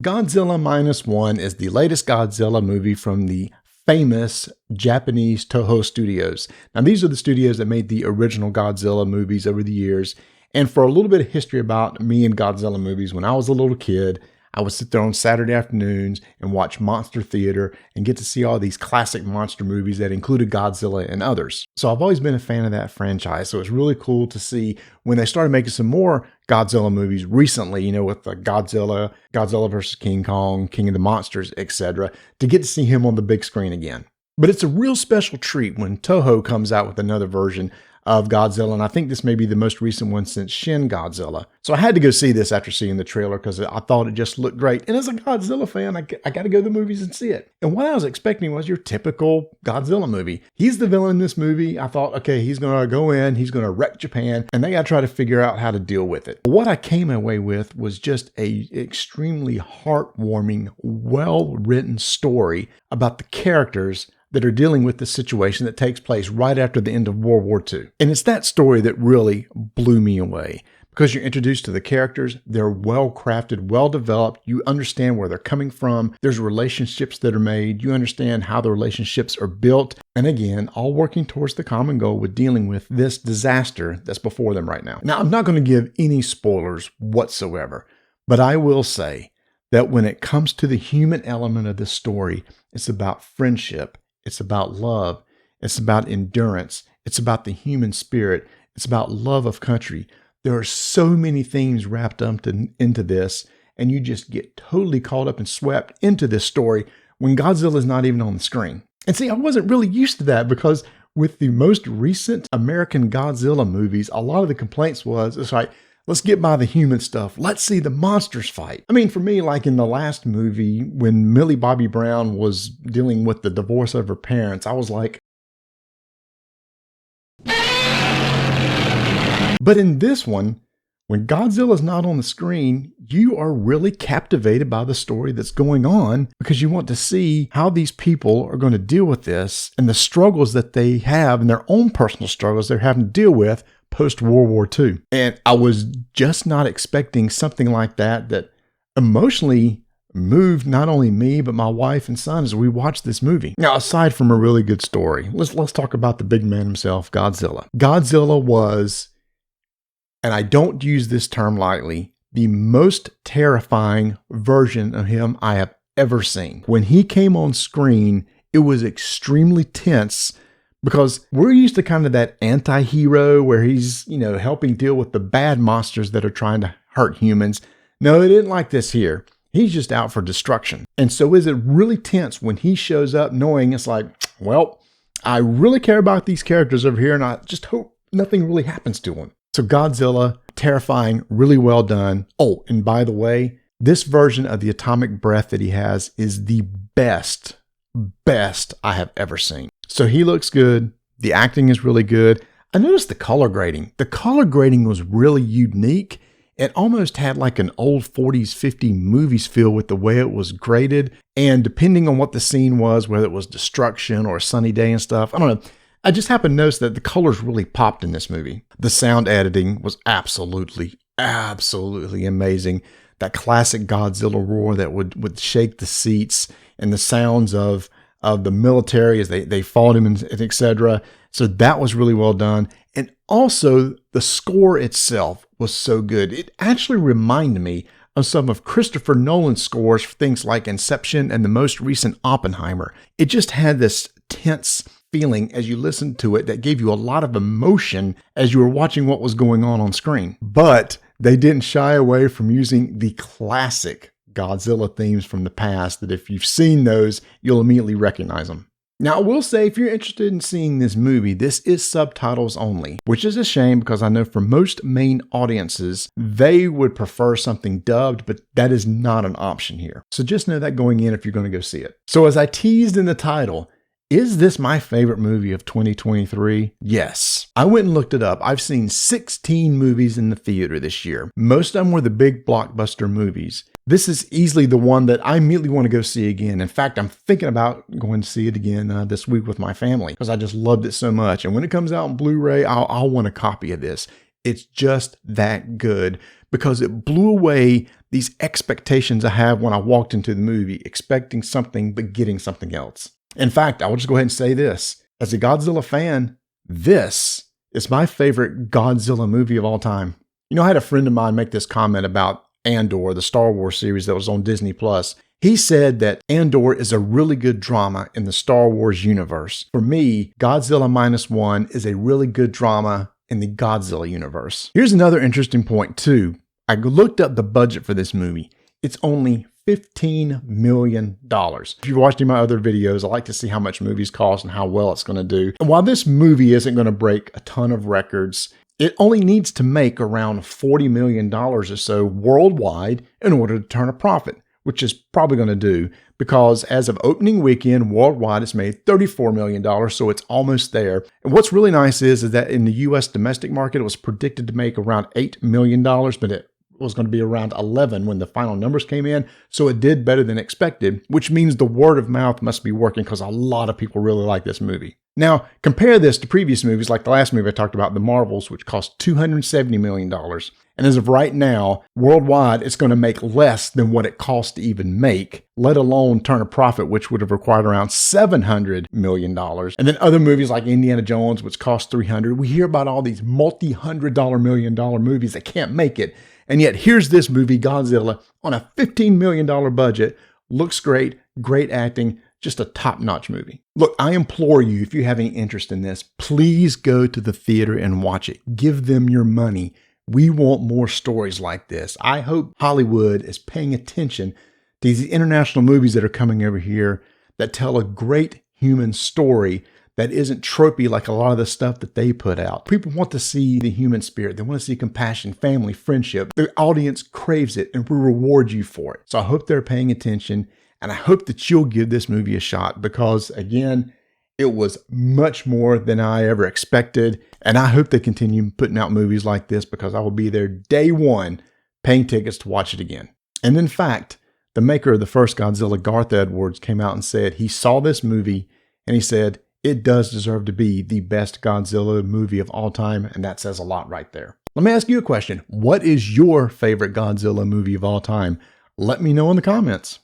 Godzilla Minus One is the latest Godzilla movie from the famous Japanese Toho studios. Now, these are the studios that made the original Godzilla movies over the years. And for a little bit of history about me and Godzilla movies, when I was a little kid, I would sit there on Saturday afternoons and watch Monster Theater and get to see all these classic monster movies that included Godzilla and others. So I've always been a fan of that franchise. So it's really cool to see when they started making some more Godzilla movies recently, with the Godzilla versus King Kong, King of the Monsters, etc., to get to see him on the big screen again. But it's a real special treat when Toho comes out with another version of Godzilla, and I think this may be the most recent one since Shin Godzilla. So I had to go see this after seeing the trailer because I thought it just looked great. And as a Godzilla fan, I got to go to the movies and see it. And what I was expecting was your typical Godzilla movie. He's the villain in this movie. I thought, okay, he's going to go in, he's going to wreck Japan, and they got to try to figure out how to deal with it. What I came away with was just a extremely heartwarming, well-written story about the characters that are dealing with the situation that takes place right after the end of World War II. And it's that story that really blew me away because you're introduced to the characters. They're well crafted, well developed. You understand where they're coming from. There's relationships that are made. You understand how the relationships are built. And again, all working towards the common goal with dealing with this disaster that's before them right now. Now, I'm not going to give any spoilers whatsoever, but I will say that when it comes to the human element of this story, it's about friendship. It's about love. It's about endurance. It's about the human spirit. It's about love of country. There are so many themes wrapped up into this, and you just get totally caught up and swept into this story when Godzilla is not even on the screen. And see, I wasn't really used to that because with the most recent American Godzilla movies, a lot of the complaints was, it's like, let's get by the human stuff. Let's see the monsters fight. I mean, for me, like in the last movie, when Millie Bobby Brown was dealing with the divorce of her parents, I was like... But in this one, when Godzilla's not on the screen, you are really captivated by the story that's going on because you want to see how these people are going to deal with this and the struggles that they have and their own personal struggles they're having to deal with post-World War II. And I was just not expecting something like that emotionally moved not only me, but my wife and son as we watched this movie. Now, aside from a really good story, let's talk about the big man himself, Godzilla. Godzilla was, and I don't use this term lightly, the most terrifying version of him I have ever seen. When he came on screen, it was extremely tense because we're used to kind of that anti-hero where he's, helping deal with the bad monsters that are trying to hurt humans. No, it didn't like this here. He's just out for destruction. And so is it really tense when he shows up knowing it's like, well, I really care about these characters over here and I just hope nothing really happens to them. So Godzilla, terrifying, really well done. Oh, and by the way, this version of the atomic breath that he has is the best I have ever seen. So he looks good. The acting is really good. I noticed the color grading. The color grading was really unique. It almost had like an old 40s, 50s movies feel with the way it was graded. And depending on what the scene was, whether it was destruction or a sunny day and stuff, I don't know. I just happened to notice that the colors really popped in this movie. The sound editing was absolutely amazing. That classic Godzilla roar that would shake the seats and the sounds of the military as they fought him and etc. So that was really well done. And also the score itself was so good. It actually reminded me of some of Christopher Nolan's scores for things like Inception and the most recent Oppenheimer. It just had this tense feeling as you listened to it that gave you a lot of emotion as you were watching what was going on screen. But they didn't shy away from using the classic Godzilla themes from the past that if you've seen those, you'll immediately recognize them. Now, I will say, if you're interested in seeing this movie, this is subtitles only, which is a shame because I know for most main audiences, they would prefer something dubbed, but that is not an option here. So just know that going in if you're going to go see it. So as I teased in the title, is this my favorite movie of 2023? Yes. I went and looked it up. I've seen 16 movies in the theater this year. Most of them were the big blockbuster movies. This is easily the one that I immediately want to go see again. In fact, I'm thinking about going to see it again this week with my family because I just loved it so much. And when it comes out on Blu-ray, I'll want a copy of this. It's just that good because it blew away these expectations I have when I walked into the movie, expecting something but getting something else. In fact, I will just go ahead and say this. As a Godzilla fan, this is my favorite Godzilla movie of all time. You know, I had a friend of mine make this comment about Andor, the Star Wars series that was on Disney+. He said that Andor is a really good drama in the Star Wars universe. For me, Godzilla Minus One is a really good drama in the Godzilla universe. Here's another interesting point too. I looked up the budget for this movie. It's only $15 million. If you've watched any of my other videos, I like to see how much movies cost and how well it's going to do. And while this movie isn't going to break a ton of records, it only needs to make around $40 million or so worldwide in order to turn a profit, which is probably going to do, because as of opening weekend, worldwide, it's made $34 million, so it's almost there. And what's really nice is that in the U.S. domestic market, it was predicted to make around $8 million, but it was going to be around 11 when the final numbers came in, so it did better than expected, which means the word of mouth must be working because a lot of people really like this movie. Now, compare this to previous movies like the last movie I talked about, The Marvels, which cost $270 million. And as of right now, worldwide, it's going to make less than what it cost to even make, let alone turn a profit, which would have required around $700 million. And then other movies like Indiana Jones, which cost $300. We hear about all these multi-hundred-dollar, million-dollar movies that can't make it. And yet here's this movie, Godzilla, on a $15 million budget. Looks great, great acting, just a top-notch movie. Look, I implore you, if you have any interest in this, please go to the theater and watch it. Give them your money. We want more stories like this. I hope Hollywood is paying attention to these international movies that are coming over here that tell a great human story that isn't tropey like a lot of the stuff that they put out. People want to see the human spirit. They want to see compassion, family, friendship. The audience craves it, and we reward you for it. So I hope they're paying attention, and I hope that you'll give this movie a shot because, again, it was much more than I ever expected, and I hope they continue putting out movies like this because I will be there day one paying tickets to watch it again. And in fact, the maker of the first Godzilla, Garth Edwards, came out and said he saw this movie and he said, it does deserve to be the best Godzilla movie of all time, and that says a lot right there. Let me ask you a question. What is your favorite Godzilla movie of all time? Let me know in the comments.